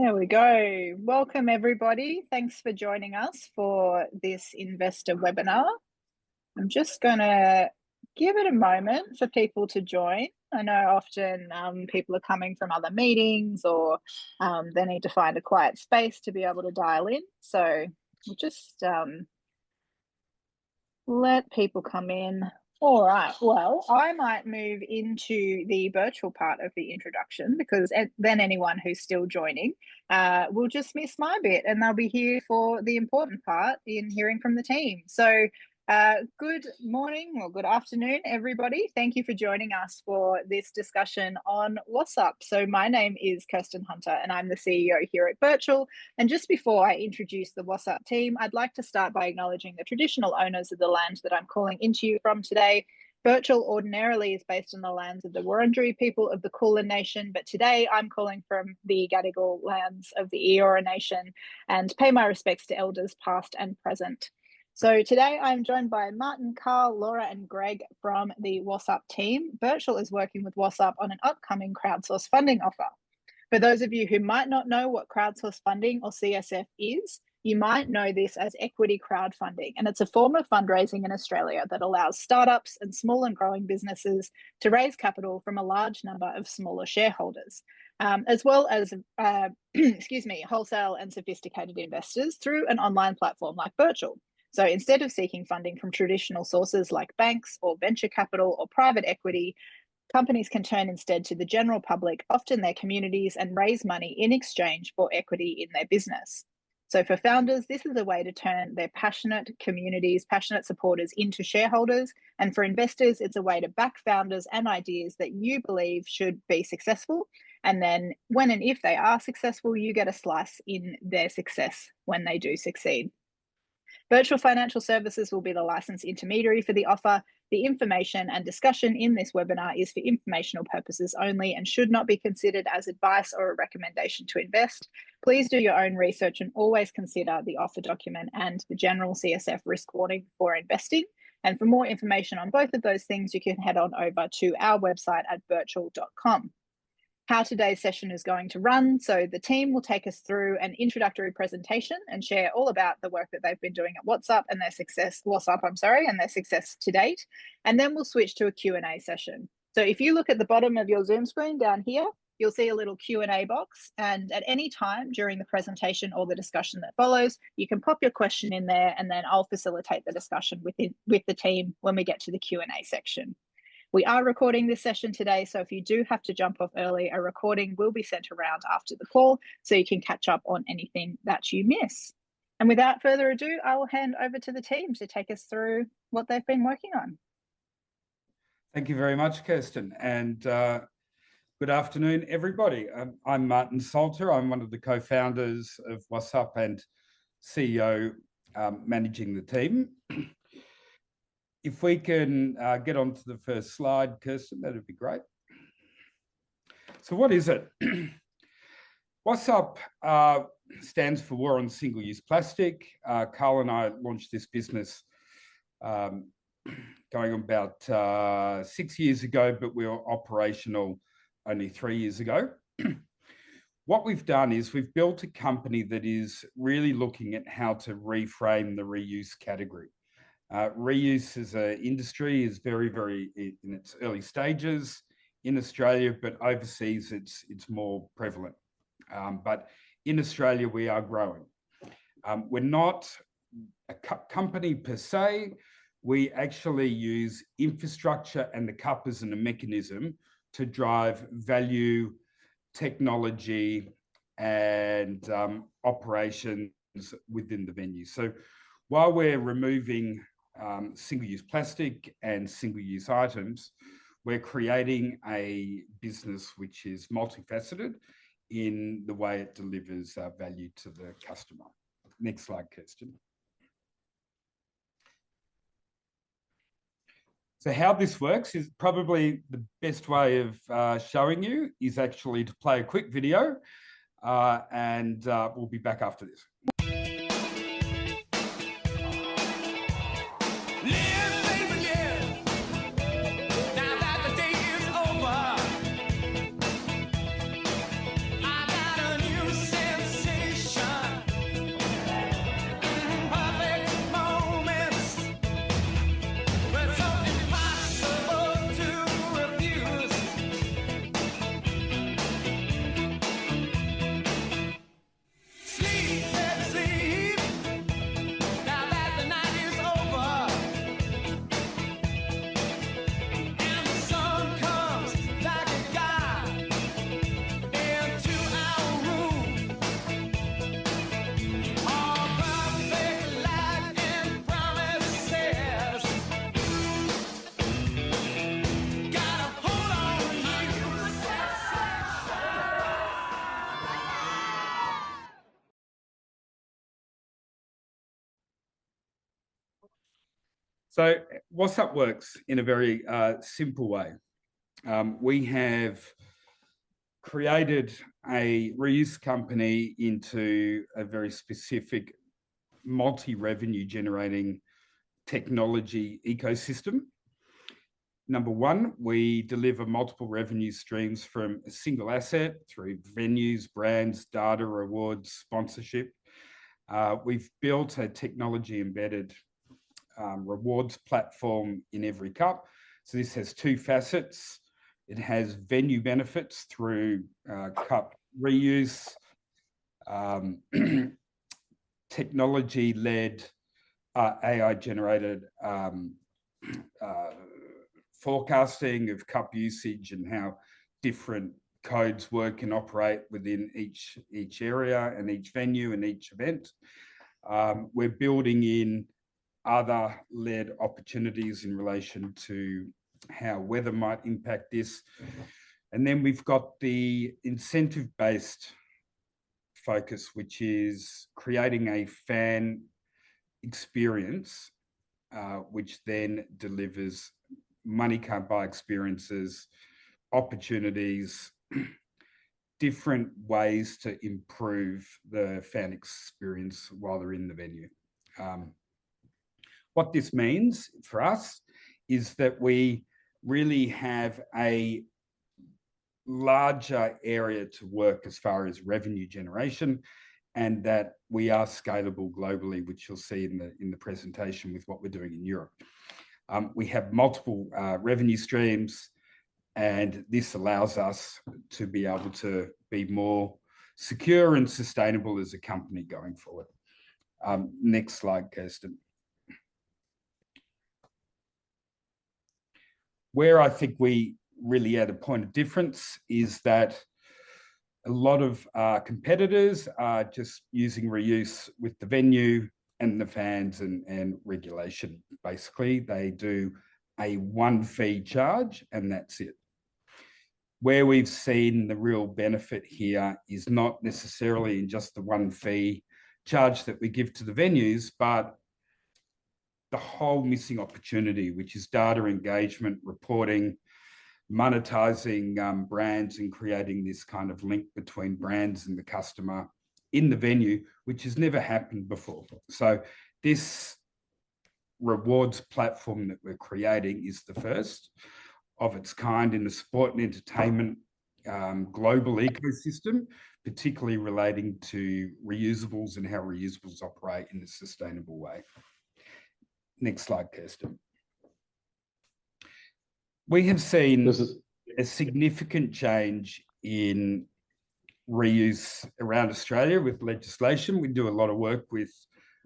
There we go. Welcome, everybody. Thanks for joining us for this investor webinar. I'm just going to give it a moment for people to join. I know often people are coming from other meetings or they need to find a quiet space to be able to dial in. So we'll just let people come in. All right, well, I might move into the virtual part of the introduction because then anyone who's still joining will just miss my bit and they'll be here for the important part in hearing from the team. So good morning or good afternoon, everybody. Thank you for joining us for this discussion on WOSUP. So my name is Kirsten Hunter and I'm the CEO here at Birchal. And just before I introduce the WOSUP team, I'd like to start by acknowledging the traditional owners of the land that I'm calling into you from today. Birchal ordinarily is based on the lands of the Wurundjeri people of the Kulin Nation, but today I'm calling from the Gadigal lands of the Eora Nation and pay my respects to elders past and present. So today I'm joined by Martin, Carl, Laura and Greg from the WOSUP team. Birchal is working with WOSUP on an upcoming crowdsource funding offer. For those of you who might not know what crowdsource funding or CSF is, you might know this as equity crowdfunding, and it's a form of fundraising in Australia that allows startups and small and growing businesses to raise capital from a large number of smaller shareholders, as well as wholesale and sophisticated investors through an online platform like Birchal. So instead of seeking funding from traditional sources like banks or venture capital or private equity, companies can turn instead to the general public, often their communities, and raise money in exchange for equity in their business. So for founders, this is a way to turn their passionate communities, passionate supporters into shareholders. And for investors, it's a way to back founders and ideas that you believe should be successful. And then when and if they are successful, you get a slice in their success when they do succeed. Birchal Financial Services will be the licensed intermediary for the offer. The information and discussion in this webinar is for informational purposes only and should not be considered as advice or a recommendation to invest. Please do your own research and always consider the offer document and the general CSF risk warning before investing. And for more information on both of those things, you can head on over to our website at birchal.com. How today's session is going to run. So the team will take us through an introductory presentation and share all about the work that they've been doing at WOSUP and their success to date. And then we'll switch to a Q&A session. So if you look at the bottom of your Zoom screen down here, you'll see a little Q&A box. And at any time during the presentation or the discussion that follows, you can pop your question in there and then I'll facilitate the discussion with the team when we get to the Q&A section. We are recording this session today, so if you do have to jump off early, a recording will be sent around after the call so you can catch up on anything that you miss. And without further ado, I will hand over to the team to take us through what they've been working on. Thank you very much, Kirsten, and good afternoon, everybody. I'm Martin Salter. I'm one of the co-founders of WOSUP and CEO managing the team. If we can get on to the first slide, Kirsten, that'd be great. So what is it? WOSUP stands for War on Single-Use Plastic. Carl and I launched this business going on about 6 years ago, but we were operational only 3 years ago. What we've done is we've built a company that is really looking at how to reframe the reuse category. Reuse as an industry is very, very in its early stages in Australia, but overseas it's more prevalent. But in Australia, we are growing. We're not a company per se. We actually use infrastructure and the cup as a mechanism to drive value, technology, and operations within the venue. So while we're removing single-use plastic and single-use items, we're creating a business which is multifaceted in the way it delivers value to the customer. Next slide, Kirsten. So how this works is probably the best way of showing you is actually to play a quick video and we'll be back after this. Now that the day is over, I got a new sense So WOSUP works in a very simple way. We have created a reuse company into a very specific multi-revenue generating technology ecosystem. Number one, we deliver multiple revenue streams from a single asset through venues, brands, data, rewards, sponsorship. We've built a technology embedded rewards platform in every cup. So this has two facets. It has venue benefits through cup reuse, technology-led, AI-generated forecasting of cup usage and how different codes work and operate within each area and each venue and each event. We're building in other led opportunities in relation to how weather might impact this. And then we've got the incentive-based focus, which is creating a fan experience, which then delivers money can't buy experiences, opportunities, different ways to improve the fan experience while they're in the venue. What this means for us is that we really have a larger area to work as far as revenue generation, and that we are scalable globally, which you'll see in the presentation with what we're doing in Europe. We have multiple revenue streams, and this allows us to be able to be more secure and sustainable as a company going forward. Next slide, Kirsten. Where I think we really had a point of difference is that a lot of competitors are just using reuse with the venue and the fans and regulation. Basically, they do a one fee charge and that's it. Where we've seen the real benefit here is not necessarily in just the one fee charge that we give to the venues, but the whole missing opportunity, which is data engagement, reporting, monetizing brands and creating this kind of link between brands and the customer in the venue, which has never happened before. So this rewards platform that we're creating is the first of its kind in the sport and entertainment global ecosystem, particularly relating to reusables and how reusables operate in a sustainable way. Next slide, Kirsten. We have seen a significant change in reuse around Australia with legislation. We do a lot of work with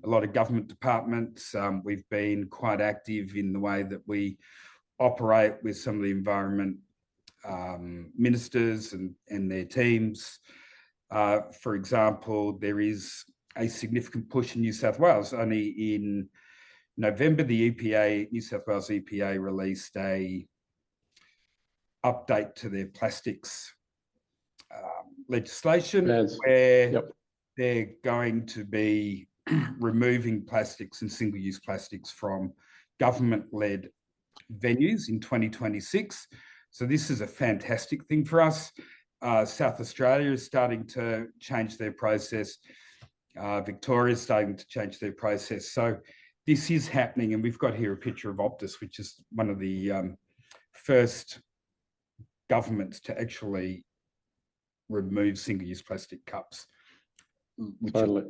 a lot of government departments. We've been quite active in the way that we operate with some of the environment ministers and their teams. For example, there is a significant push in New South Wales. Only in November, the EPA, New South Wales EPA, released a update to their plastics legislation where they're going to be removing plastics and single-use plastics from government-led venues in 2026. So this is a fantastic thing for us. South Australia is starting to change their process. Victoria is starting to change their process. So this is happening, and we've got here a picture of Optus, which is one of the first governments to actually remove single-use plastic cups. Totally.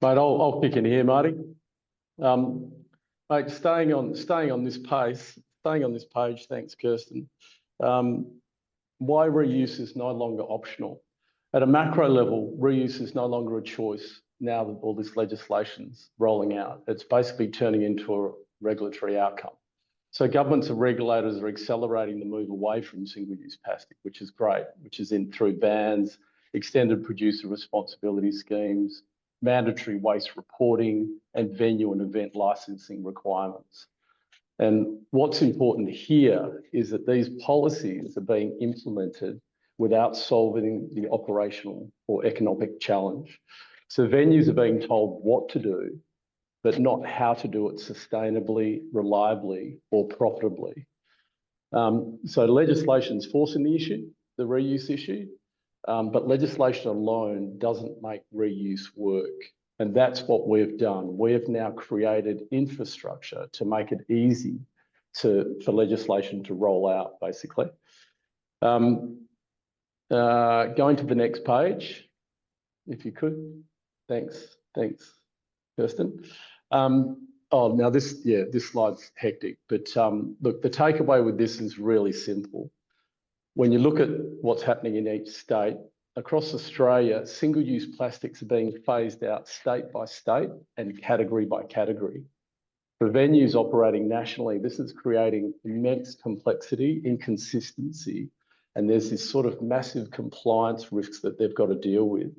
Mate, I'll kick in here, Marty. Mate, staying on this page, thanks, Kirsten. Why reuse is no longer optional. At a macro level, reuse is no longer a choice now that all this legislation's rolling out. It's basically turning into a regulatory outcome. So governments and regulators are accelerating the move away from single-use plastic, which is great, which is through bans, extended producer responsibility schemes, mandatory waste reporting, and venue and event licensing requirements. And what's important here is that these policies are being implemented without solving the operational or economic challenge. So venues are being told what to do, but not how to do it sustainably, reliably, or profitably. So legislation's forcing the issue, the reuse issue, but legislation alone doesn't make reuse work. And that's what we've done. We've now created infrastructure to make it easy for legislation to roll out, basically. Going to the next page, if you could. Thanks, Kirsten. Now this slide's hectic, but look, the takeaway with this is really simple. When you look at what's happening in each state, across Australia, single-use plastics are being phased out state by state and category by category. For venues operating nationally, this is creating immense complexity, inconsistency, and there's this sort of massive compliance risks that they've got to deal with.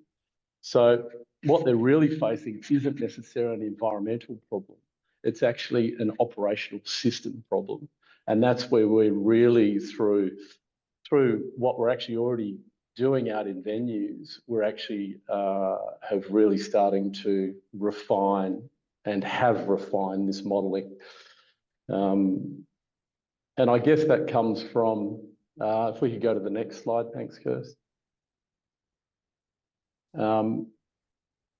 So what they're really facing isn't necessarily an environmental problem. It's actually an operational system problem. And that's where we're really through what we're actually already doing out in venues, we're actually have really starting to refine and have refined this modelling. And I guess that comes from, if we could go to the next slide, thanks, Kirst. And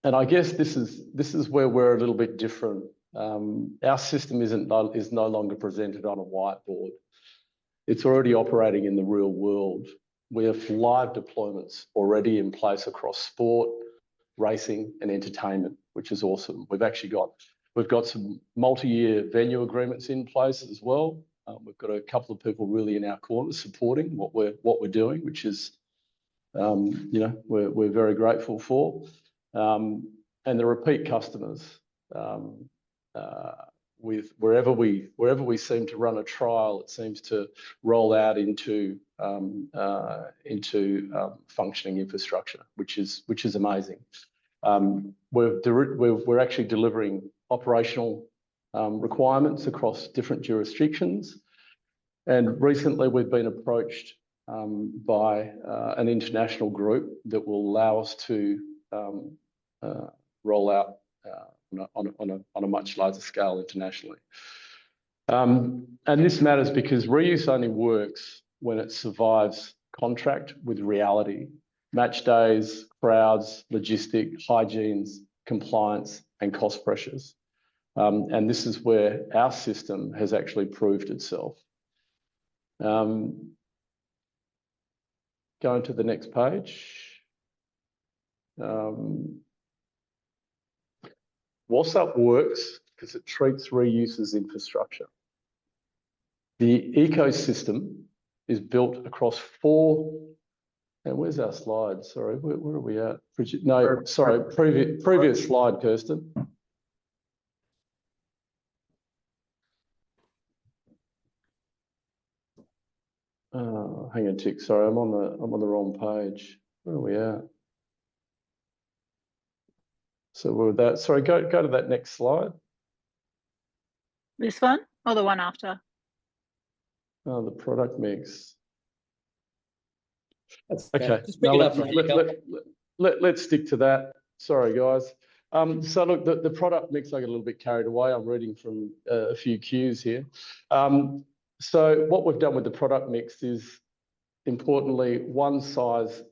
I guess this is where we're a little bit different. Our system is no longer presented on a whiteboard. It's already operating in the real world. We have live deployments already in place across sport, racing, and entertainment, which is awesome. We've got some multi-year venue agreements in place as well. We've got a couple of people really in our corner supporting what we're doing, which is, we're very grateful for. And the repeat customers, with wherever we seem to run a trial, it seems to roll out into functioning infrastructure, which is amazing. We're actually delivering operational requirements across different jurisdictions, and recently we've been approached by an international group that will allow us to roll out on a much larger scale internationally. And this matters because reuse only works when it survives contract with reality, match days, crowds, logistics, hygienes, compliance, and cost pressures. And this is where our system has actually proved itself. Going to the next page. WOSUP works because it treats reuse as infrastructure. The ecosystem is built across 4, and where's our slide? Sorry, where are we at? No, sorry, previous slide, Kirsten. Hang on a tick, sorry, I'm on the wrong page. Where are we at? So we're that. Sorry, go to that next slide. This one or the one after? Oh, the product mix. That's okay. Just pick it up from Let's stick to that. Sorry, guys. So look, the product mix, I got a little bit carried away. I'm reading from a few cues here. So what we've done with the product mix is, importantly, one size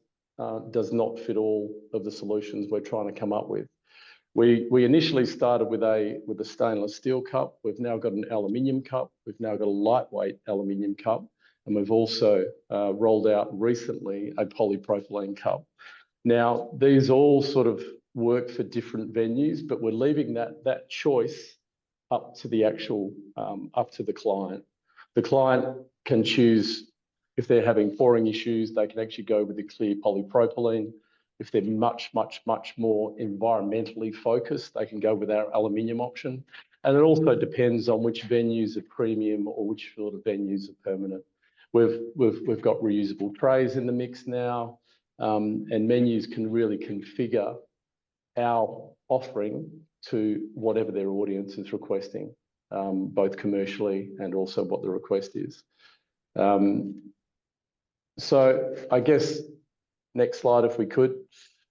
does not fit all of the solutions we're trying to come up with. We initially started with a stainless steel cup. We've now got an aluminium cup. We've now got a lightweight aluminium cup, and we've also rolled out recently a polypropylene cup. Now, these all sort of work for different venues, but we're leaving that choice up to the actual up to the client. The client can choose if they're having pouring issues. They can actually go with the clear polypropylene. If they're much more environmentally focused, they can go with our aluminium option. And it also depends on which venues are premium or which sort of venues are permanent. We've got reusable trays in the mix now, and venues can really configure our offering to whatever their audience is requesting, both commercially and also what the request is. So I guess next slide, if we could.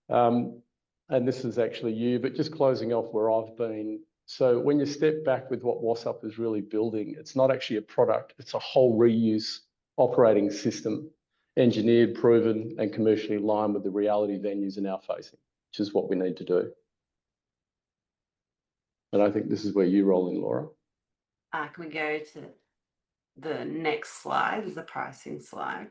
And this is actually you, but just closing off where I've been So when you step back with what WOSUP is really building, it's not actually a product, it's a whole reuse operating system, engineered, proven, and commercially aligned with the reality venues are now facing, which is what we need to do. And I think this is where you roll in, Laura. Can we go to the next slide, is the pricing slide.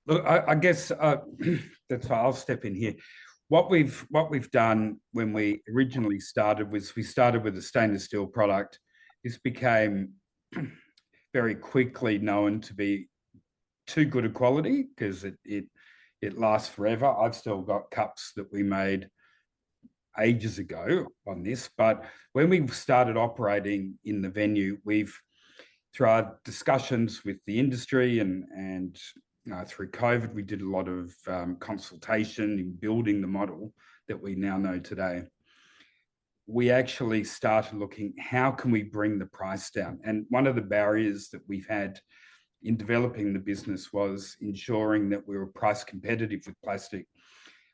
Look, I guess that's why I'll step in here. What we've done when we originally started was we started with a stainless steel product. This became very quickly known to be too good a quality because it lasts forever. I've still got cups that we made ages ago on this, but when we started operating in the venue, through our discussions with the industry and through COVID, we did a lot of consultation in building the model that we now know today. We actually started looking, how can we bring the price down? And one of the barriers that we've had in developing the business was ensuring that we were price competitive with plastic,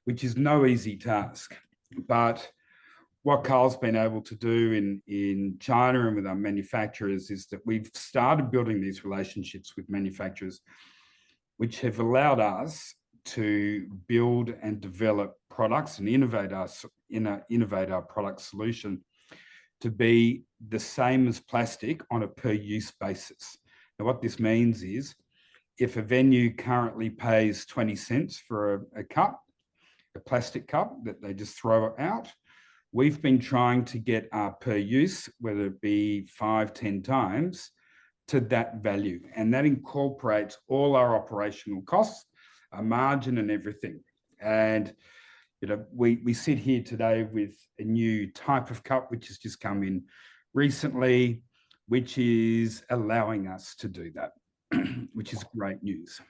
which is no easy task. But what Carl's been able to do in China and with our manufacturers is that we've started building these relationships with manufacturers, which have allowed us to build and develop products and innovate our product solution to be the same as plastic on a per use basis. Now, what this means is if a venue currently pays 20 cents for a cup, a plastic cup that they just throw out, we've been trying to get our per use, whether it be 5, 10 times, to that value. And that incorporates all our operational costs, our margin and everything. And we sit here today with a new type of cup, which has just come in recently, which is allowing us to do that, which is great news.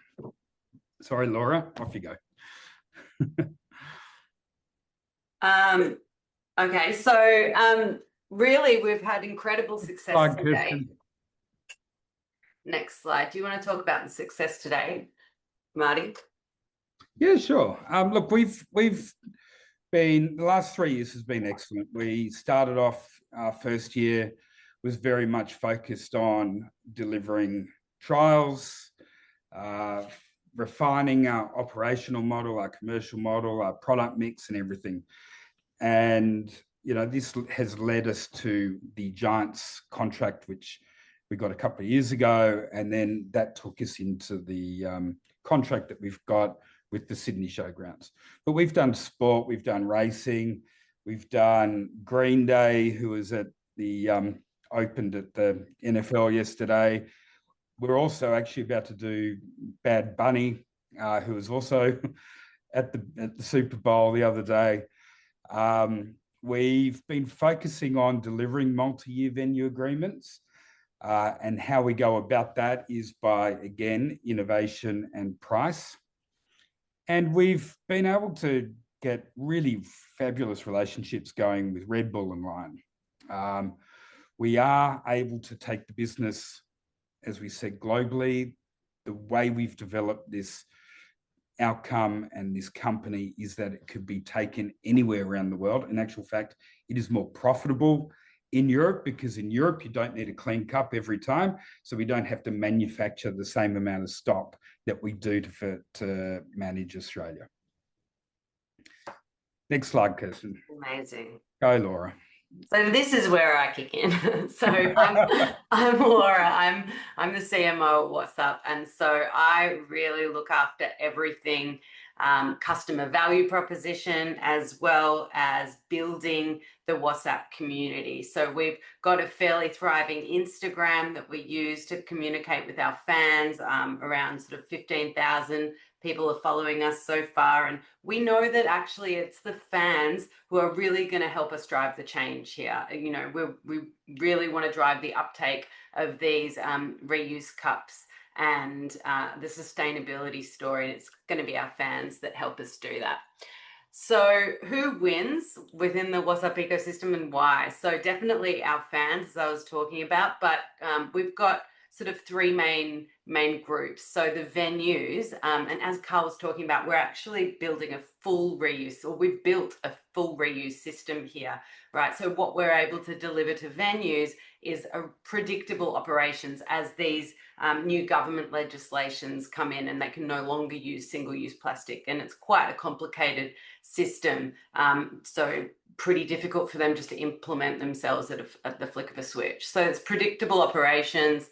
Sorry, Laura, off you go. Okay, so really we've had incredible success today. Next slide. Do you want to talk about the success today, Marty? Yeah, sure. Look, we've been, the last 3 years has been excellent. We started off, our first year was very much focused on delivering trials, refining our operational model, our commercial model, our product mix and everything. And, this has led us to the Giants contract, which we got a couple of years ago. And then that took us into the contract that we've got with the Sydney Showgrounds. But we've done sport, we've done racing, we've done Green Day, who was at the opened at the NFL yesterday. We're also actually about to do Bad Bunny, who was also at the Super Bowl the other day. We've been focusing on delivering multi-year venue agreements, and how we go about that is by, again, innovation and price. And we've been able to get really fabulous relationships going with Red Bull and Lion. We are able to take the business, as we said, globally. The way we've developed this outcome and this company is that it could be taken anywhere around the world. In actual fact, it is more profitable in Europe because in Europe, you don't need a clean cup every time. So we don't have to manufacture the same amount of stock that we do to manage Australia. Next slide, Kirsten. Amazing. Go, Laura. So this is where I kick in. So I'm Laura. I'm the CMO at WOSUP, and so I really look after everything customer value proposition as well as building the WOSUP community. So we've got a fairly thriving Instagram that we use to communicate with our fans. Around sort of 15,000 people are following us so far, and we know that actually it's the fans who are really going to help us drive the change here. We really want to drive the uptake of these reuse cups and the sustainability story. It's going to be our fans that help us do that. So who wins within the WOSUP ecosystem and why? So definitely our fans, as I was talking about, but we've got sort of 3 main main groups. So the venues, and as Carl was talking about, we're actually building a full reuse, or we've built a full reuse system here, right? So what we're able to deliver to venues is a predictable operations as these new government legislations come in and they can no longer use single-use plastic. And it's quite a complicated system. So pretty difficult for them just to implement themselves at the flick of a switch. So it's predictable operations,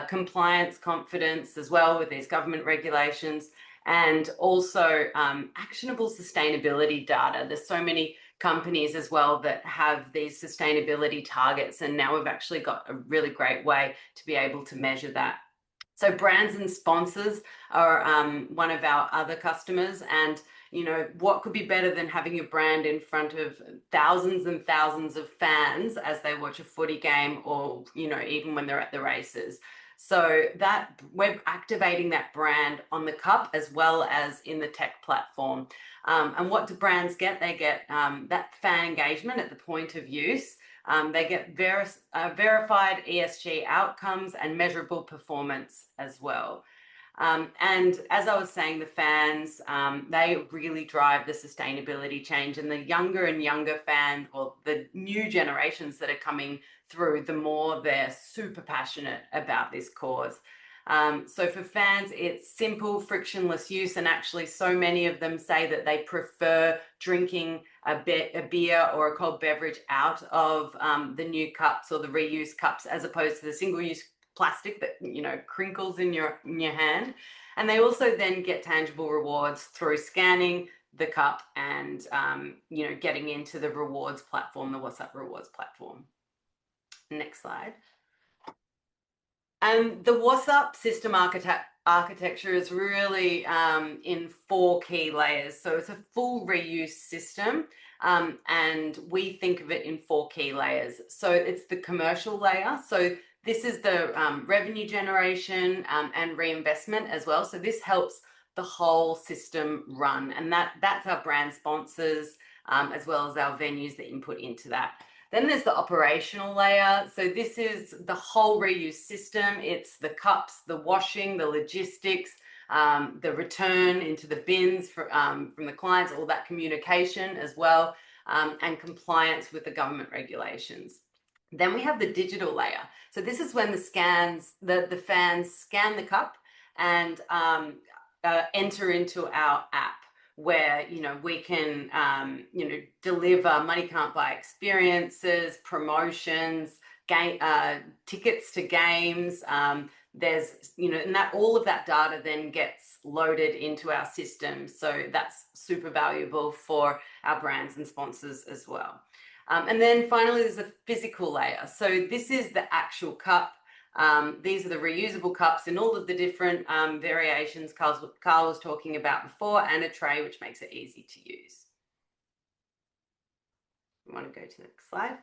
compliance, confidence as well with these government regulations, and also actionable sustainability data. There's so many companies as well that have these sustainability targets, and now we've actually got a really great way to be able to measure that. So brands and sponsors are one of our other customers, and you know, what could be better than having your brand in front of thousands and thousands of fans as they watch a footy game, or, you know, even when they're at the races. So that we're activating that brand on the cup as well as in the tech platform. And what do brands get? They get that fan engagement at the point of use. They get verified ESG outcomes and measurable performance as well. And as I was saying, the fans, they really drive the sustainability change, and the younger and younger fans, or the new generations that are coming through, the more they're super passionate about this cause. So for fans, it's simple, frictionless use, and actually so many of them say that they prefer drinking a beer or a cold beverage out of the new cups or the reuse cups, as opposed to the single-use plastic that, you know, crinkles in your hand. And they also then get tangible rewards through scanning the cup and you know, getting into the rewards platform, the WOSUP rewards platform. Next slide. And the WOSUP system architecture is really in 4 key layers. So it's a full reuse system, and we think of it in 4 key layers. So it's the commercial layer. So this is the revenue generation and reinvestment as well. So this helps the whole system run, and that's our brand sponsors as well as our venues that input into that. Then there's the operational layer. So this is the whole reuse system. It's the cups, the washing, the logistics, the return into the bins from the clients, all that communication as well, and compliance with the government regulations. Then we have the digital layer. So this is when the fans scan the cup and enter into our app, where, you know, we can, you know, deliver money can't buy experiences, promotions, tickets to games. There's, you know, and that all of that data then gets loaded into our system. So that's super valuable for our brands and sponsors as well. And then finally, there's a physical layer. So this is the actual cup. These are the reusable cups in all of the different variations Carl was talking about before, and a tray, which makes it easy to use. You want to go to the next slide?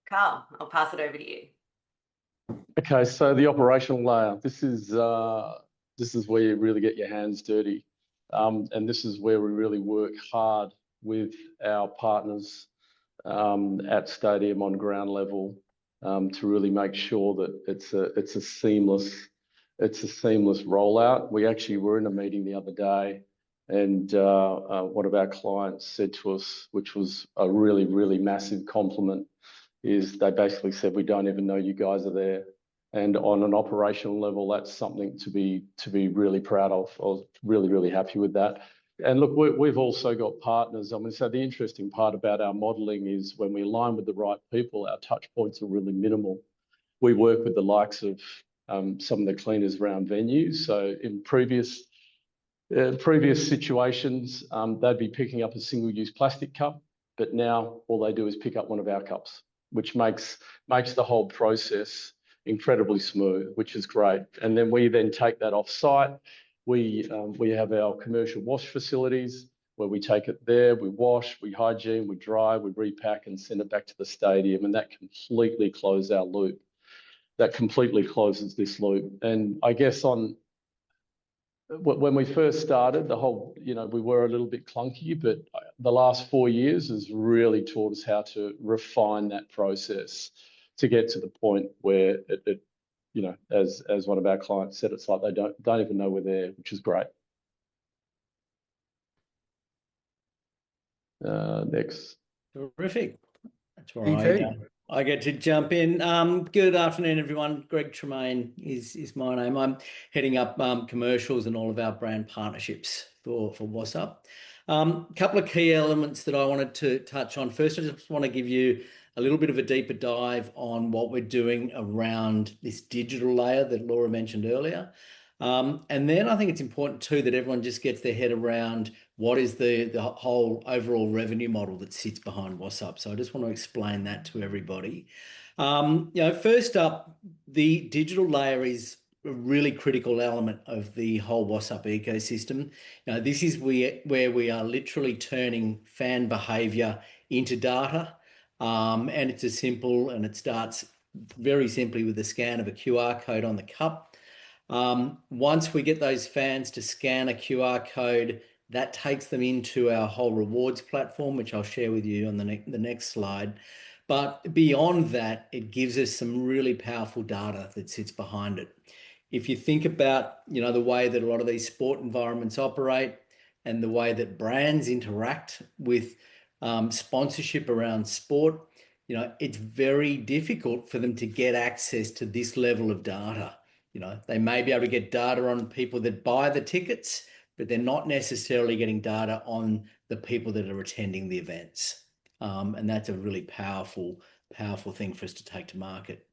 Carl, I'll pass it over to you. Okay, so the operational layer. This is where you really get your hands dirty, and this is where we really work hard with our partners at stadium on ground level to really make sure that it's a seamless rollout. We actually were in a meeting the other day, and one of our clients said to us, which was a really, really massive compliment, is they basically said, "We don't even know you guys are there." And on an operational level, that's something to be really proud of. I was really, really happy with that. And look, we've also got partners. I mean, so the interesting part about our modelling is when we align with the right people, our touch points are really minimal. We work with the likes of some of the cleaners around venues. So in previous situations, they'd be picking up a single-use plastic cup, but now all they do is pick up one of our cups, which makes the whole process incredibly smooth, which is great. And then we then take that off-site. We have our commercial wash facilities where we take it there, we wash, we hygiene, we dry, we repack and send it back to the stadium, and that completely closes our loop. That completely closes this loop. And I guess when we first started, the whole, you know, we were a little bit clunky, but the last 4 years has really taught us how to refine that process to get to the point where you know, as one of our clients said, it's like they don't even know we're there, which is great. Next. Terrific. That's where ET. I get to jump in. Good afternoon, everyone. Greg Tremaine is my name. I'm heading up commercials and all of our brand partnerships for WOSUP. Couple of key elements that I wanted to touch on. First, I just want to give you a little bit of a deeper dive on what we're doing around this digital layer that Laura mentioned earlier. And then I think it's important too that everyone just gets their head around what is the whole overall revenue model that sits behind WOSUP. So I just want to explain that to everybody. First up, the digital layer is a really critical element of the whole WOSUP ecosystem. This is where we are literally turning fan behavior into data. And it's as simple, and it starts very simply with the scan of a QR code on the cup. Once we get those fans to scan a QR code, that takes them into our whole rewards platform, which I'll share with you on the next slide. But beyond that, it gives us some really powerful data that sits behind it. If you think about, the way that a lot of these sport environments operate and the way that brands interact with sponsorship around sport, it's very difficult for them to get access to this level of data. They may be able to get data on people that buy the tickets, but they're not necessarily getting data on the people that are attending the events. And that's a really powerful thing for us to take to market.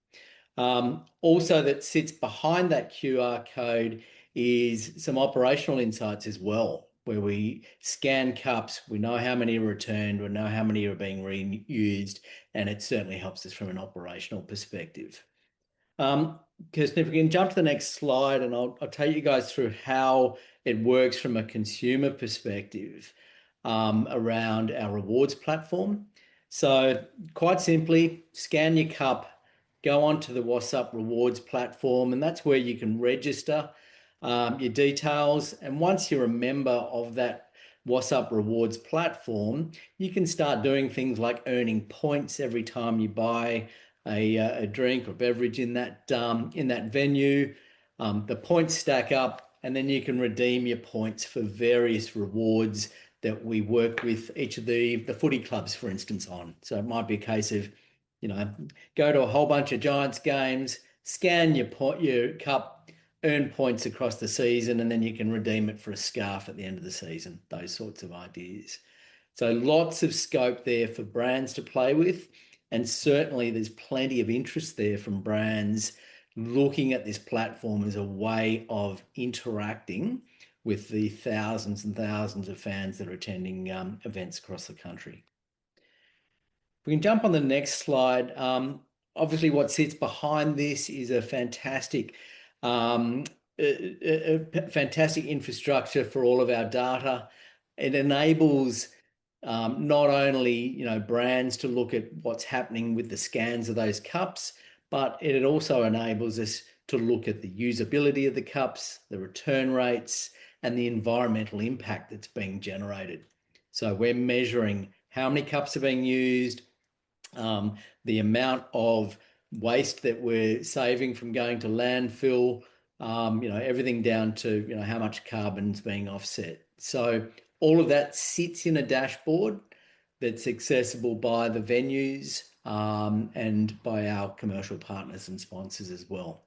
Also, that sits behind that QR code is some operational insights as well, where we scan cups, we know how many are returned, we know how many are being reused, and it certainly helps us from an operational perspective. Kirsten, if we can jump to the next slide, and I'll take you guys through how it works from a consumer perspective around our rewards platform. So quite simply, scan your cup, go onto the WOSUP rewards platform, and that's where you can register your details. And once you're a member of that WOSUP rewards platform, you can start doing things like earning points every time you buy a drink or beverage in that venue. The points stack up, and then you can redeem your points for various rewards that we work with each of the footy clubs, for instance, on. So it might be a case of, go to a whole bunch of Giants games, scan your cup, earn points across the season, and then you can redeem it for a scarf at the end of the season, those sorts of ideas. So lots of scope there for brands to play with. And certainly there's plenty of interest there from brands looking at this platform as a way of interacting with the thousands and thousands of fans that are attending events across the country. We can jump on the next slide. Obviously, what sits behind this is a fantastic infrastructure for all of our data. It enables not only brands to look at what's happening with the scans of those cups, but it also enables us to look at the usability of the cups, the return rates, and the environmental impact that's being generated. So we're measuring how many cups are being used, the amount of waste that we're saving from going to landfill, everything down to how much carbon's being offset. So all of that sits in a dashboard that's accessible by the venues and by our commercial partners and sponsors as well.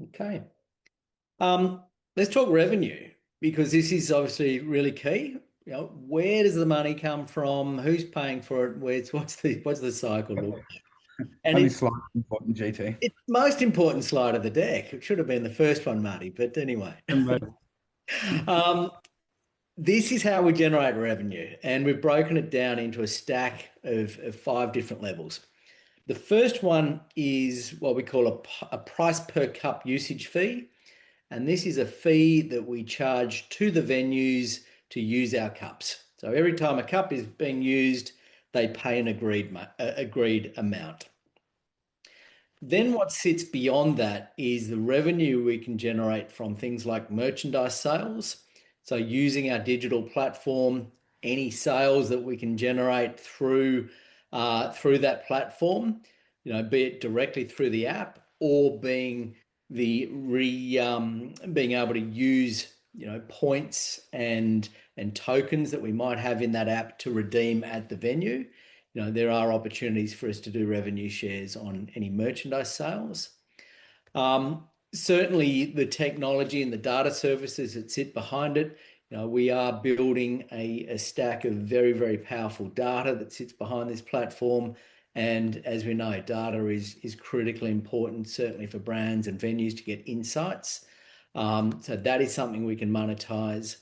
Okay. Let's talk revenue, because this is obviously really key. Where does the money come from? Who's paying for it? What's the cycle look like? And Only slightly important, GT. It's the most important slide of the deck. It should have been the first one, Marty, but anyway. This is how we generate revenue, and we've broken it down into a stack of 5 different levels. The first one is what we call a price per cup usage fee, and this is a fee that we charge to the venues to use our cups. So every time a cup is being used, they pay an agreed amount. Then what sits beyond that is the revenue we can generate from things like merchandise sales. So using our digital platform, any sales that we can generate through that platform, be it directly through the app or being being able to use, points and tokens that we might have in that app to redeem at the venue. There are opportunities for us to do revenue shares on any merchandise sales. Certainly the technology and the data services that sit behind it. We are building a stack of very, very powerful data that sits behind this platform. And as we know, data is critically important, certainly for brands and venues to get insights. So that is something we can monetize.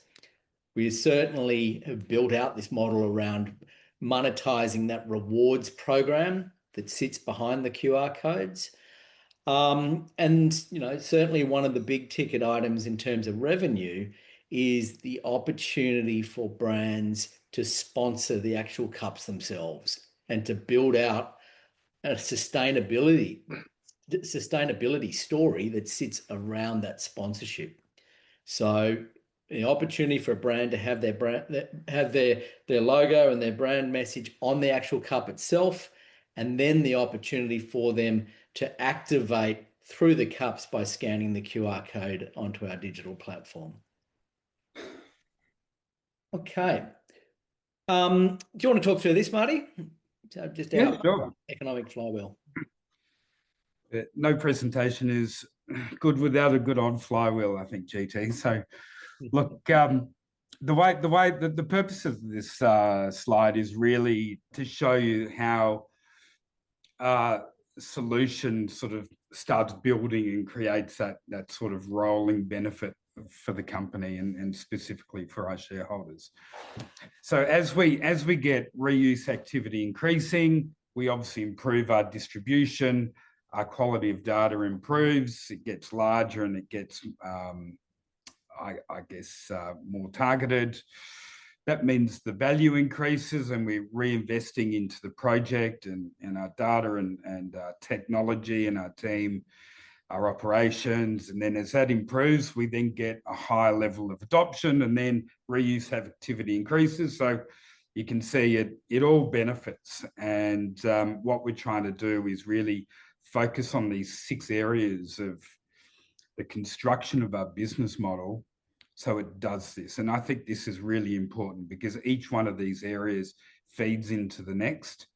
We certainly have built out this model around monetizing that rewards program that sits behind the QR codes. And certainly one of the big ticket items in terms of revenue is the opportunity for brands to sponsor the actual cups themselves and to build out a sustainability story that sits around that sponsorship. So the opportunity for a brand to have their logo and their brand message on the actual cup itself, and then the opportunity for them to activate through the cups by scanning the QR code onto our digital platform. Okay. Do you want to talk through this, Marty? So just our sure. economic flywheel. No presentation is good without a good on flywheel, I think, GT. So look, the purpose of this slide is really to show you how solution sort of starts building and creates that sort of rolling benefit for the company and specifically for our shareholders. So as we get reuse activity increasing, we obviously improve our distribution, our quality of data improves, it gets larger and it gets I guess more targeted. That means the value increases and we're reinvesting into the project and our data and technology and our team, our operations. And then as that improves, we then get a higher level of adoption and then reuse activity increases. So you can see it all benefits. And what we're trying to do is really focus on these 6 areas of the construction of our business model. So it does this. And I think this is really important because each one of these areas feeds into the next.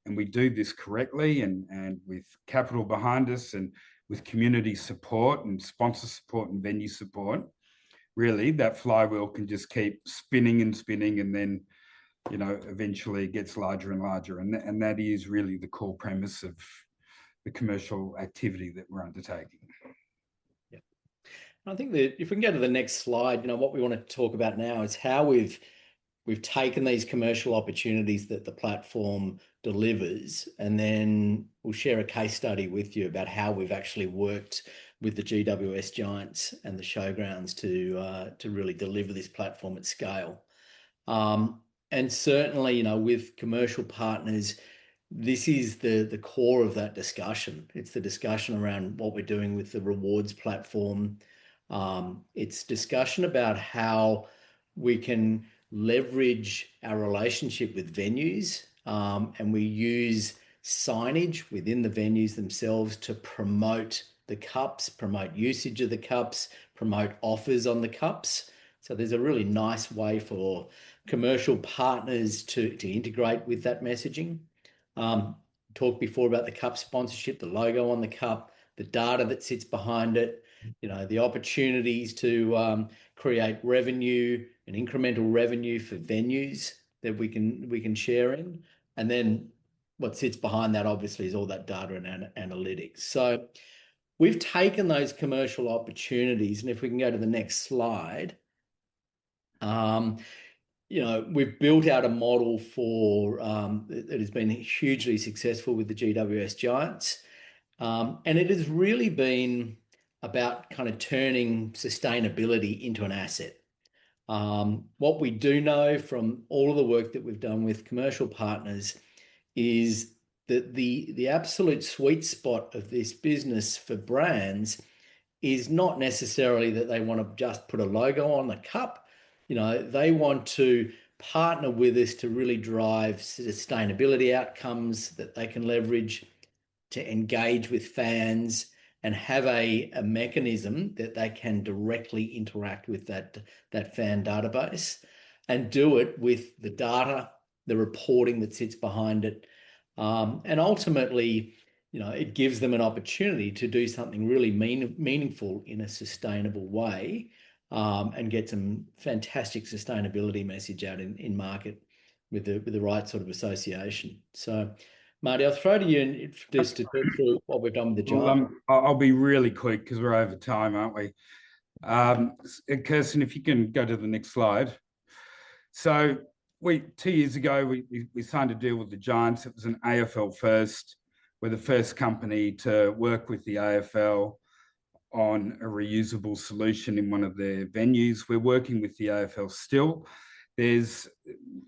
And we do this correctly and with capital behind us and with community support and sponsor support and venue support. Really, that flywheel can just keep spinning and spinning and then, eventually it gets larger and larger. And that is really the core premise of the commercial activity that we're undertaking. I think that if we can go to the next slide, what we want to talk about now is how we've taken these commercial opportunities that the platform delivers, and then we'll share a case study with you about how we've actually worked with the GWS giants and the showgrounds to really deliver this platform at scale. And certainly, with commercial partners, this is the core of that discussion. It's the discussion around what we're doing with the rewards platform. It's discussion about how we can leverage our relationship with venues, and we use signage within the venues themselves to promote the cups, promote usage of the cups, promote offers on the cups. So there's a really nice way for commercial partners to integrate with that messaging. Talked before about the cup sponsorship, the logo on the cup, the data that sits behind it, the opportunities to create revenue and incremental revenue for venues that we can share in. And then what sits behind that obviously is all that data and analytics. So we've taken those commercial opportunities, and if we can go to the next slide, we've built out a model that has been hugely successful with the GWS giants. And it has really been about kind of turning sustainability into an asset. What we do know from all of the work that we've done with commercial partners is that the absolute sweet spot of this business for brands is not necessarily that they want to just put a logo on the cup. They want to partner with us to really drive sustainability outcomes that they can leverage to engage with fans and have a mechanism that they can directly interact with that fan database and do it with the data, the reporting that sits behind it. And ultimately, it gives them an opportunity to do something really meaningful in a sustainable way, and get some fantastic sustainability message out in market with the right sort of association. So, Marty, I'll throw to you just to talk through what we've done with the giant. Well, I'll be really quick because we're over time, aren't we? Kirsten, if you can go to the next slide. So 2 years ago, we signed a deal with the Giants. It was an AFL first. We're the first company to work with the AFL on a reusable solution in one of their venues. We're working with the AFL still. There's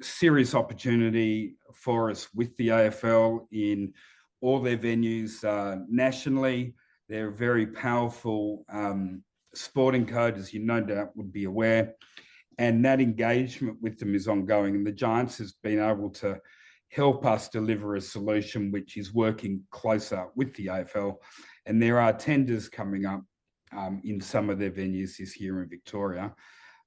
serious opportunity for us with the AFL in all their venues nationally. They're a very powerful sporting code, as you no doubt would be aware. And that engagement with them is ongoing. And the Giants has been able to help us deliver a solution which is working closer with the AFL. And there are tenders coming up in some of their venues this year in Victoria.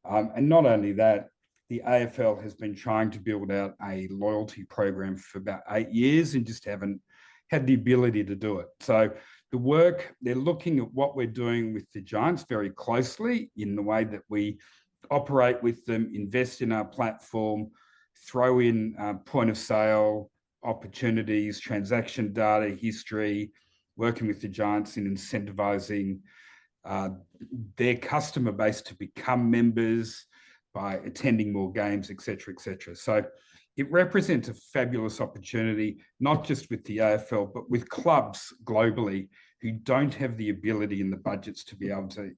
And not only that, the AFL has been trying to build out a loyalty program for about 8 years and just haven't had the ability to do it. So the work, they're looking at what we're doing with the Giants very closely in the way that we operate with them, invest in our platform, throw in point of sale opportunities, transaction data, history, working with the Giants in incentivizing their customer base to become members by attending more games, et cetera, et cetera. So it represents a fabulous opportunity, not just with the AFL, but with clubs globally who don't have the ability and the budgets to be able to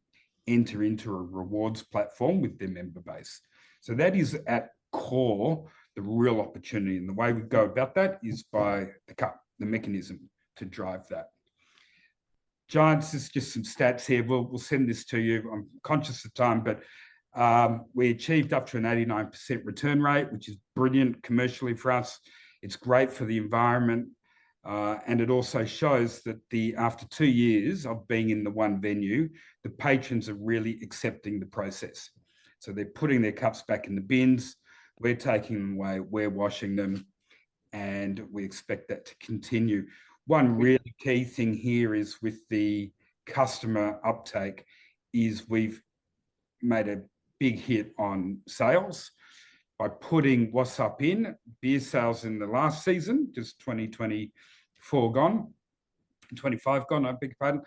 enter into a rewards platform with their member base. So that is at core the real opportunity. And the way we go about that is by the cup, the mechanism to drive that. Giants is just some stats here. We'll send this to you. I'm conscious of time, but we achieved up to an 89% return rate, which is brilliant commercially for us. It's great for the environment. And it also shows that after 2 years of being in the one venue, the patrons are really accepting the process. So they're putting their cups back in the bins, we're taking them away, we're washing them, and we expect that to continue. One really key thing here is with the customer uptake is we've made a big hit on sales by putting WOSUP in. Beer sales in the last season, just 2024 gone, 25 gone, I beg your pardon.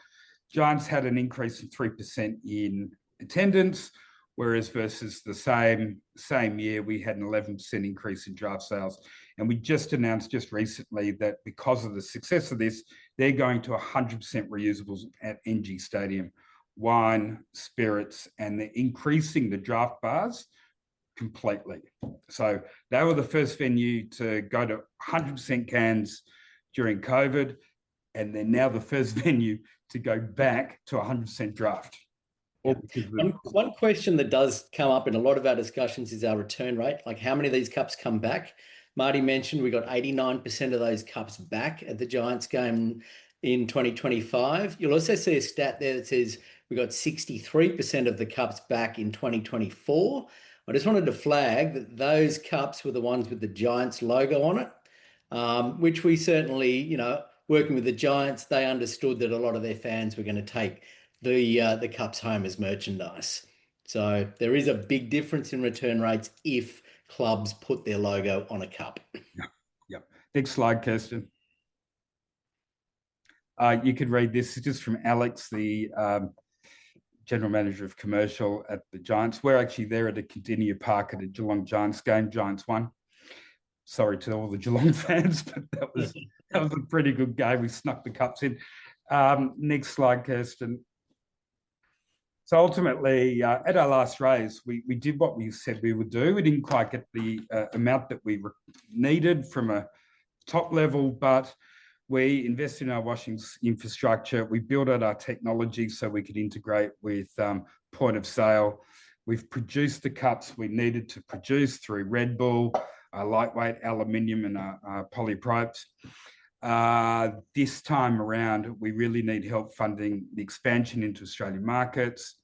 Giants had an increase of 3% in attendance, whereas versus the same year, we had an 11% increase in draft sales. And we just announced just recently that because of the success of this, they're going to 100% reusables at NG Stadium, wine, spirits, and they're increasing the draft bars completely. So they were the first venue to go to 100% cans during COVID, and they're now the first venue to go back to 100% draft. One question that does come up in a lot of our discussions is our return rate. Like, how many of these cups come back? Marty mentioned we got 89% of those cups back at the Giants game in 2025. You'll also see a stat there that says we got 63% of the cups back in 2024. I just wanted to flag that those cups were the ones with the Giants logo on it, which we certainly, working with the Giants, they understood that a lot of their fans were going to take the cups home as merchandise. So there is a big difference in return rates if clubs put their logo on a cup. Yeah. Next slide, Kirsten. You could read this. It's just from Alex, the General Manager of Commercial at the Giants. We're actually there at a Condinia Park at a Geelong Giants game. Giants won. Sorry to all the Geelong fans, but that was a pretty good game. We snuck the cups in. Next slide, Kirsten. So ultimately, at our last raise, we did what we said we would do. We didn't quite get the amount that we needed from a top level, but we invested in our washing infrastructure. We built out our technology so we could integrate with point of sale. We've produced the cups we needed to produce through Red Bull, our lightweight aluminium and our polypropes. This time around, we really need help funding the expansion into Australian markets.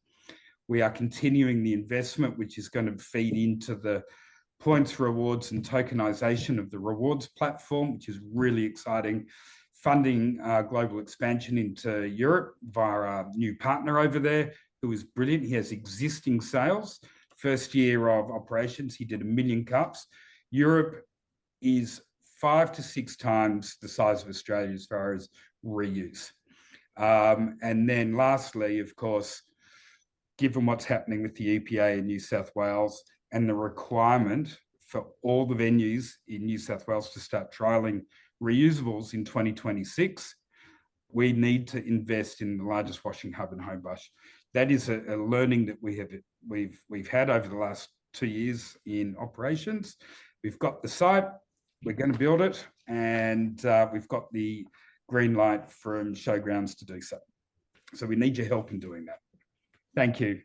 We are continuing the investment, which is going to feed into the points, rewards, and tokenization of the rewards platform, which is really exciting. Funding global expansion into Europe via our new partner over there, who is brilliant. He has existing sales. First year of operations, he did 1 million cups. Europe is 5 to 6 times the size of Australia as far as reuse. And then lastly, of course, given what's happening with the EPA in New South Wales and the requirement for all the venues in New South Wales to start trialling reusables in 2026, we need to invest in the largest washing hub in Homebush. That is a learning that we've had over the last 2 years in operations. We've got the site, we're going to build it, and we've got the green light from Showgrounds to do so. So we need your help in doing that. Thank you.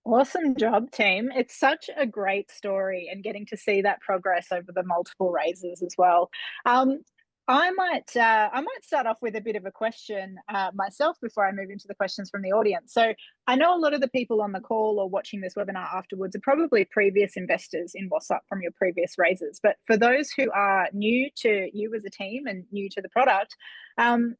Awesome job, team. It's such a great story, and getting to see that progress over the multiple raises as well. I might start off with a bit of a question myself before I move into the questions from the audience. So I know a lot of the people on the call or watching this webinar afterwards are probably previous investors in WOSUP from your previous raises. But for those who are new to you as a team and new to the product,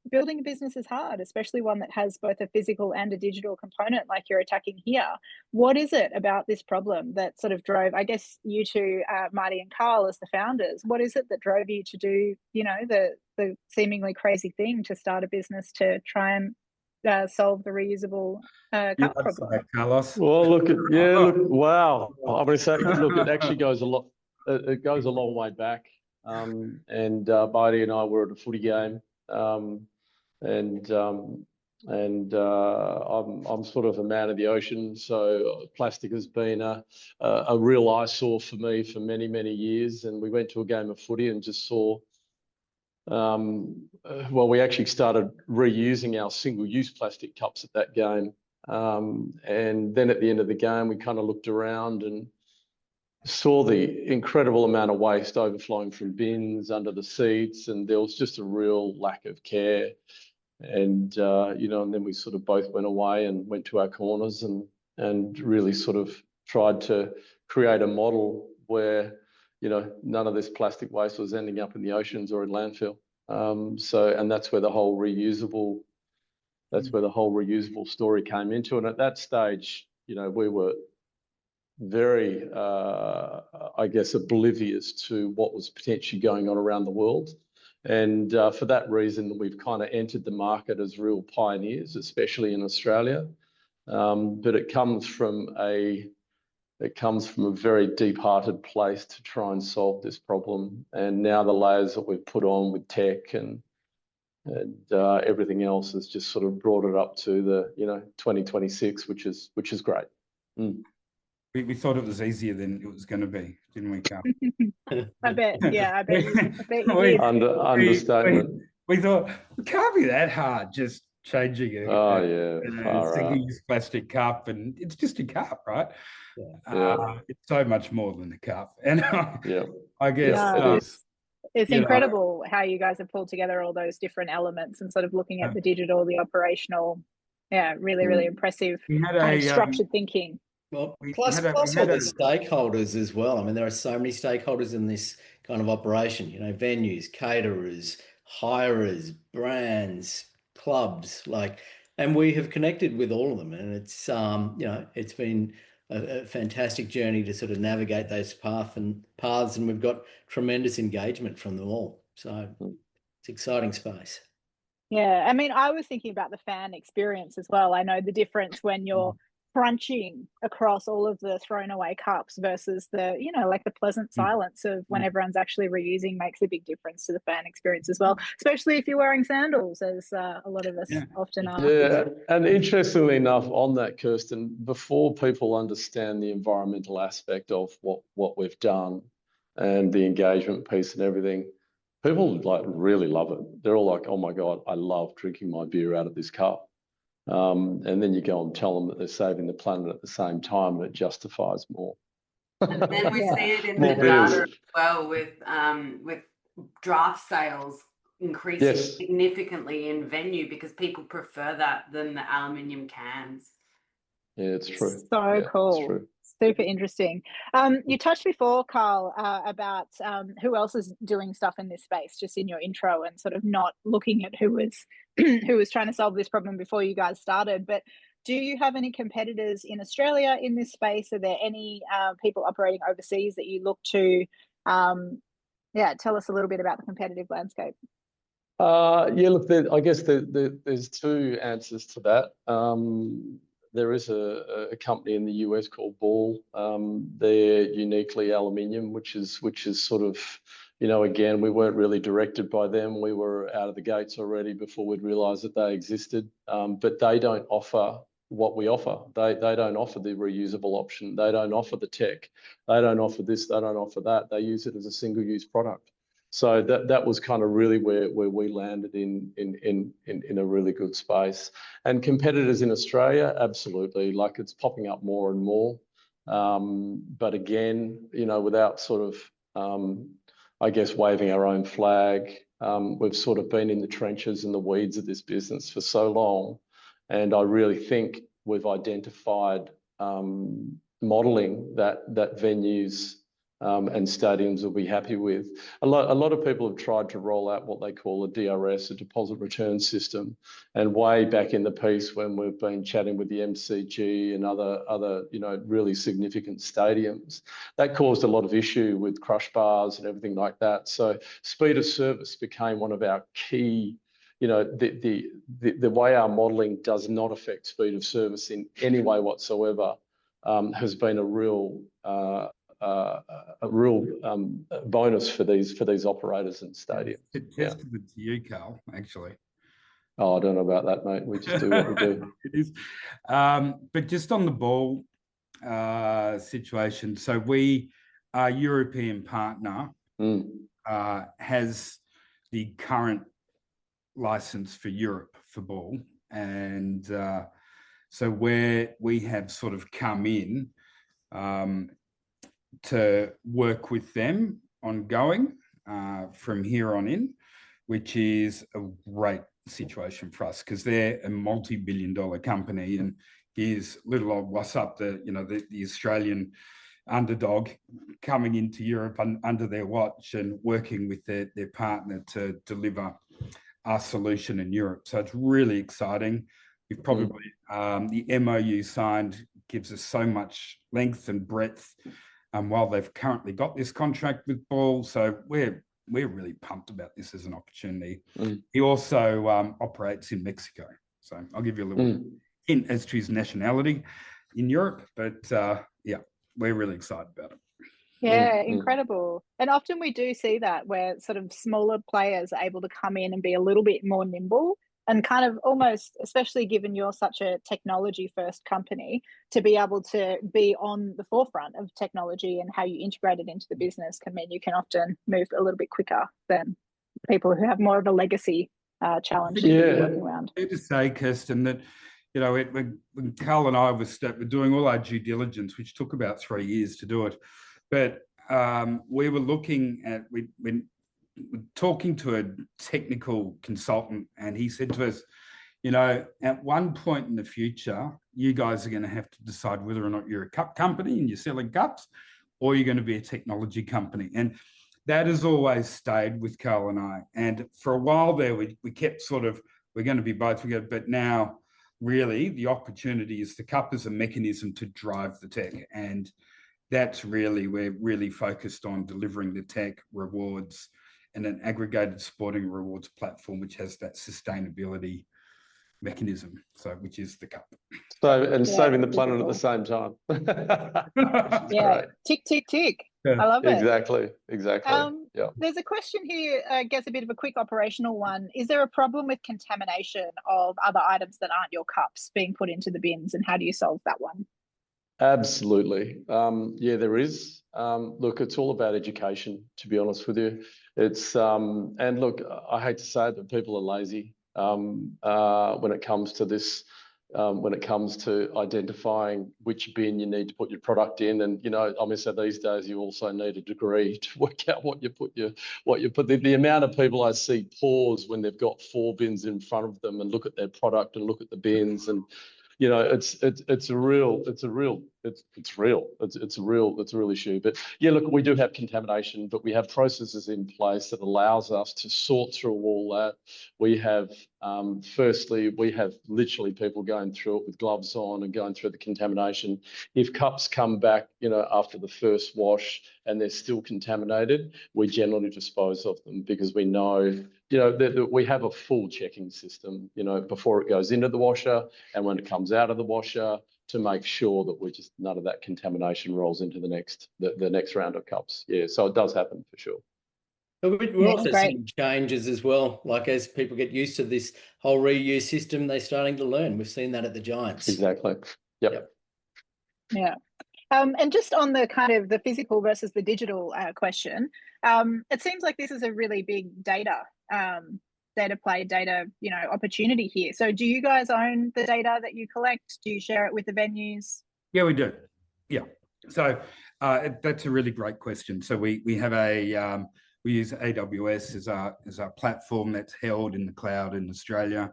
building a business is hard, especially one that has both a physical and a digital component like you're attacking here. What is it about this problem that sort of drove, I guess, you two, Marty and Carl, as the founders? What is it that drove you to do, you know, the seemingly crazy thing to start a business to try and solve the reusable cup problem? Carlos. Well, look, wow. I'm going to say, look, it actually goes a lot. It goes a long way back. And Marty and I were at a footy game, and I'm sort of a man of the ocean, so plastic has been a real eyesore for me for many, many years. And we went to a game of footy and just saw. Well, we actually started reusing our single-use plastic cups at that game, and then at the end of the game, we kind of looked around and saw the incredible amount of waste overflowing from bins under the seats, and there was just a real lack of care. And you know, and then we sort of both went away and went to our corners and really sort of tried to create a model where, you know, none of this plastic waste was ending up in the oceans or in landfill. And that's where the whole reusable story came into. And at that stage, you know, we were very, I guess, oblivious to what was potentially going on around the world. And for that reason, we've kind of entered the market as real pioneers, especially in Australia. But it comes from a very deep-hearted place to try and solve this problem. And now the layers that we've put on with tech and everything else has just sort of brought it up to the, you know, 2026, which is great. We thought it was easier than it was going to be, didn't we, Carl? I bet you did. Understatement. We thought it can't be that hard, just changing it. Single-use plastic cup, and it's just a cup, right? Yeah. It's so much more than a cup, and I guess it's incredible how you guys have pulled together all those different elements and sort of looking at the digital, the operational. Yeah, really impressive kind of structured thinking. Well, plus all the stakeholders as well. I mean, there are so many stakeholders in this kind of operation, you know, venues, caterers, hirers, brands, clubs, and we have connected with all of them. And it's, you know, it's been a fantastic journey to sort of navigate those paths, and we've got tremendous engagement from them all. So it's exciting space. Yeah, I mean, I was thinking about the fan experience as well. I know the difference when you're crunching across all of the thrown away cups versus the, you know, like the pleasant silence of when everyone's actually reusing makes a big difference to the fan experience as well, especially if you're wearing sandals, as a lot of us often are. Yeah, and interestingly enough, on that, Kirsten, before people understand the environmental aspect of what we've done and the engagement piece and everything, people like really love it. They're all like, "Oh my God, I love drinking my beer out of this cup." And then you go and tell them that they're saving the planet at the same time, and it justifies more. And then we see it in More the beers. data as well with draft sales increasing Yes. significantly in venue because people prefer that than the aluminium cans. Yeah, it's true. So Yeah, cool. it's true. Super interesting. You touched before, Carl, about who else is doing stuff in this space, just in your intro, and sort of not looking at who was who was trying to solve this problem before you guys started. But do you have any competitors in Australia in this space? Are there any people operating overseas that you look to? Yeah, tell us a little bit about the competitive landscape. Yeah, look, I guess there's two answers to that. There is a company in the US called Ball. They're uniquely aluminium, which is sort of, you know, again, we weren't really directed by them. We were out of the gates already before we'd realised that they existed. But they don't offer what we offer. They don't offer the reusable option. They don't offer the tech. They don't offer this. They don't offer that. They use it as a single-use product. So that was kind of really where we landed in a really good space. And competitors in Australia, absolutely, like it's popping up more and more. But again, you know, without sort of, I guess, waving our own flag, we've sort of been in the trenches and the weeds of this business for so long. And I really think we've identified modelling that venues and stadiums will be happy with. A lot of people have tried to roll out what they call a DRS, a deposit return system. And way back in the piece when we've been chatting with the MCG and other you know, really significant stadiums, that caused a lot of issue with crush bars and everything like that. So speed of service became one of our key, you know, the way our modelling does not affect speed of service in any way whatsoever has been a real bonus for these operators and stadiums. It's a testament to you, Carl, actually. Oh, I don't know about that, mate. We just do what we do. It is. But just on the Ball situation, so our European partner has the current license for Europe for Ball. And so where we have sort of come in to work with them ongoing from here on in, which is a great situation for us because they're a multi-billion-dollar company, and here's little old WOSUP, the Australian underdog coming into Europe under their watch and working with their partner to deliver our solution in Europe. So it's really exciting. We've probably the MOU signed gives us so much length and breadth. While they've currently got this contract with Ball, so we're really pumped about this as an opportunity. He also operates in Mexico, so I'll give you a little hint as to his nationality in Europe. But yeah, we're really excited about it. Yeah, incredible. And often we do see that where sort of smaller players are able to come in and be a little bit more nimble and kind of almost, especially given you're such a technology first company, to be able to be on the forefront of technology and how you integrate it into the business can mean you can often move a little bit quicker than people who have more of a legacy challenge to be working around. Fair to say, Kirsten, that you know, when Carl and I were doing all our due diligence, which took about 3 years to do it, but we were looking at when talking to a technical consultant, and he said to us, you know, at one point in the future, you guys are going to have to decide whether or not you're a cup company and you're selling cups, or you're going to be a technology company. And that has always stayed with Carl and I. And for a while there, we kept sort of, we're going to be both, but now really the opportunity is the cup as a mechanism to drive the tech. And that's really, we're really focused on delivering the tech rewards and an aggregated sporting rewards platform, which has that sustainability mechanism, so which is the cup. So, and saving the planet at the same time. Great. Tick, tick, tick. Yeah. I love it. Exactly. There's a question here, I guess a bit of a quick operational one. Is there a problem with contamination of other items that aren't your cups being put into the bins, and how do you solve that one? Absolutely. Yeah, there is. Look, it's all about education, to be honest with you. It's and look, I hate to say it, but people are lazy when it comes to this. when it comes to identifying which bin you need to put your product in. And, you know, I mean, so these days you also need a degree to work out what you put. The amount of people I see pause when they've got 4 bins in front of them and look at their product and look at the bins, and you know, it's a real issue. But yeah, look, we do have contamination, but we have processes in place that allows us to sort through all that. We have, firstly, we have literally people going through it with gloves on and going through the contamination. If cups come back, you know, after the first wash and they're still contaminated, we generally dispose of them, because we know, you know, that we have a full checking system, you know, before it goes into the washer and when it comes out of the washer, to make sure that none of that contamination rolls into the next round of cups. Yeah, so it does happen for sure. But we're also seeing changes as well. Like, as people get used to this whole reuse system, they're starting to learn. We've seen that at the Giants. Exactly. Yep. Yeah. And just on the kind of the physical versus the digital question, it seems like this is a really big data opportunity here. So do you guys own the data that you collect? Do you share it with the venues? Yeah, we do. Yeah. So that's a really great question. So we have we use AWS as our platform that's held in the cloud in Australia.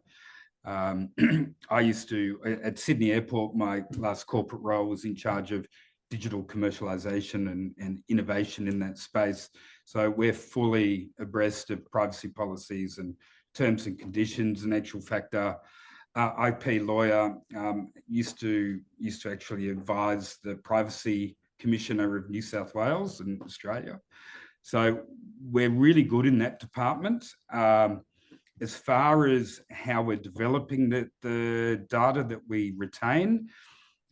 I used to, at Sydney Airport, my last corporate role was in charge of digital commercialisation and innovation in that space. So we're fully abreast of privacy policies and terms and conditions. And actual fact, our IP lawyer used to actually advise the Privacy Commissioner of New South Wales in Australia. So we're really good in that department. As far as how we're developing the data that we retain,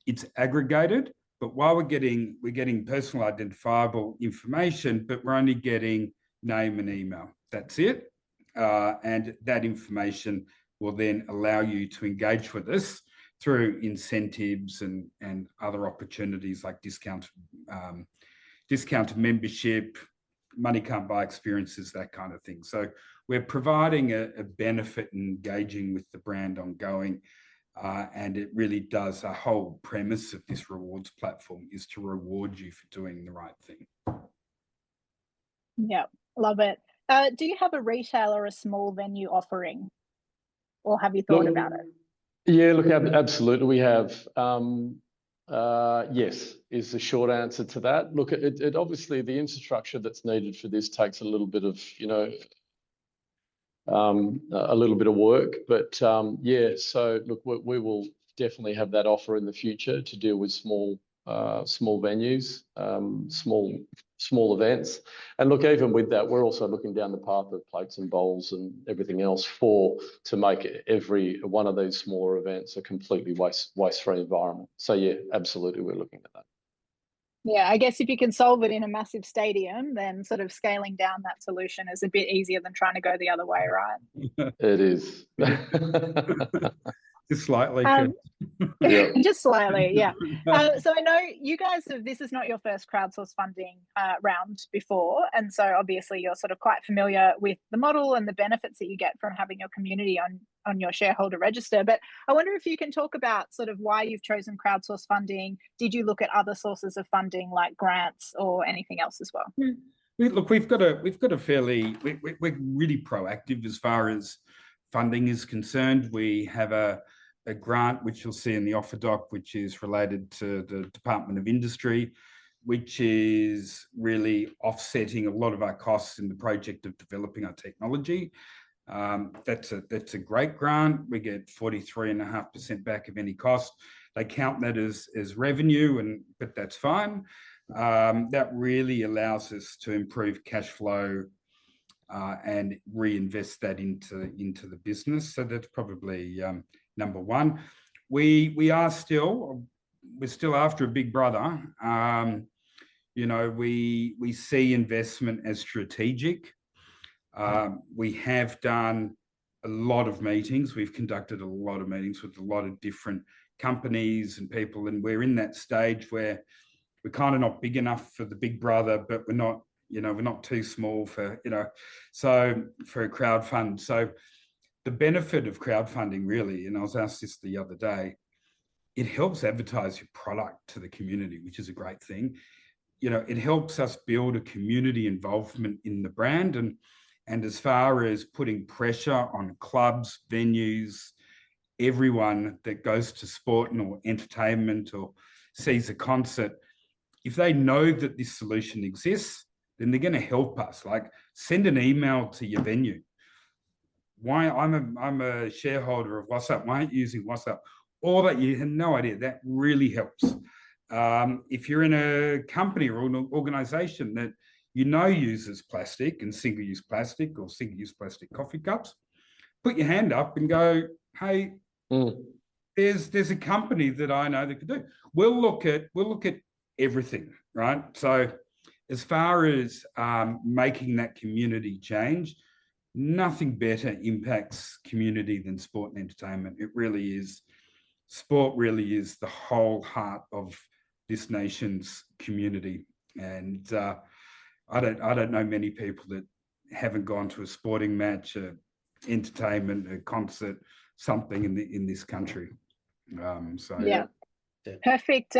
it's aggregated. But while we're getting personal identifiable information, but we're only getting name and email. That's it. And that information will then allow you to engage with us through incentives and other opportunities like discounted membership, money can't buy experiences, that kind of thing. So we're providing a benefit in engaging with the brand ongoing. And it really does, a whole premise of this rewards platform is to reward you for doing the right thing. Yeah, love it. Do you have a retail or a small venue offering? Or have you thought about it? Yeah, look, absolutely. We have, yes, is the short answer to that. Look, it obviously, the infrastructure that's needed for this takes a little bit of, you know, a little bit of work, but yeah, so look, we will definitely have that offer in the future to deal with small venues, small events. And look, even with that, we're also looking down the path of plates and bowls and everything else to make every one of these smaller events a completely waste-free environment. So yeah, absolutely, we're looking at that. Yeah, I guess if you can solve it in a massive stadium, then sort of scaling down that solution is a bit easier than trying to go the other way, right? It is. Just slightly. Yeah. Just slightly, yeah. So I know you guys this is not your first crowdsource funding round before, and so obviously you're sort of quite familiar with the model and the benefits that you get from having your community on your shareholder register. But I wonder if you can talk about sort of why you've chosen crowdsource funding. Did you look at other sources of funding like grants or anything else as well? Look, we've got a fairly, we're really proactive as far as funding is concerned. We have a grant, which you'll see in the offer doc, which is related to the Department of Industry, which is really offsetting a lot of our costs in the project of developing our technology. That's a great grant. We get 43.5% back of any cost. They count that as revenue, but that's fine. That really allows us to improve cash flow and reinvest that into the business. So that's probably number one. We're still after a big brother. You know, we see investment as strategic. We have done a lot of meetings. We've conducted a lot of meetings with a lot of different companies and people, and we're in that stage where we're kind of not big enough for the big brother, but we're not too small for, so for a crowd fund. So the benefit of crowdfunding really, and I was asked this the other day, it helps advertise your product to the community, which is a great thing. You know, it helps us build a community involvement in the brand, and as far as putting pressure on clubs, venues, everyone that goes to sport or entertainment or sees a concert, if they know that this solution exists, then they're going to help us. Like, send an email to your venue. Why I'm a shareholder of WOSUP. Why aren't you using WOSUP? All that, you have no idea. That really helps. If you're in a company or an organization that you know uses plastic and single-use plastic or single-use plastic coffee cups, put your hand up and go, hey, there's a company that I know that could do. We'll look at everything, right? So as far as making that community change, nothing better impacts community than sport and entertainment. It really is. Sport really is the whole heart of this nation's community. And I don't know many people that haven't gone to a sporting match, a entertainment, a concert, something in this country. Yeah. Perfect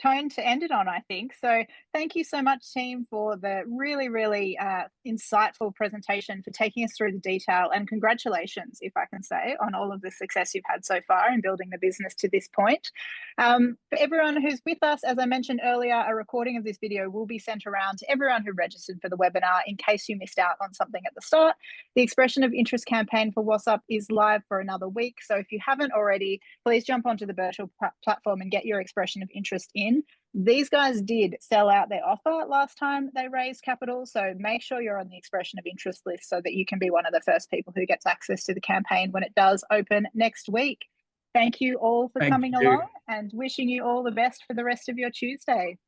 tone to end it on, I think. So thank you so much, team, for the really, really insightful presentation, for taking us through the detail, and congratulations, if I can say, on all of the success you've had so far in building the business to this point. For everyone who's with us, as I mentioned earlier, a recording of this video will be sent around to everyone who registered for the webinar in case you missed out on something at the start. The Expression of Interest campaign for WOSUP is live for another week. So if you haven't already, please jump onto the Birchal platform and get your expression of interest in. These guys did sell out their offer last time they raised capital, so make sure you're on the expression of interest list so that you can be one of the first people who gets access to the campaign when it does open next week. Thank you all for coming along, and wishing you all the best for the rest of your Tuesday.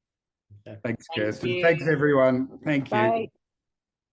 Thanks, Kirsten. Thanks, everyone. Thank you. Bye.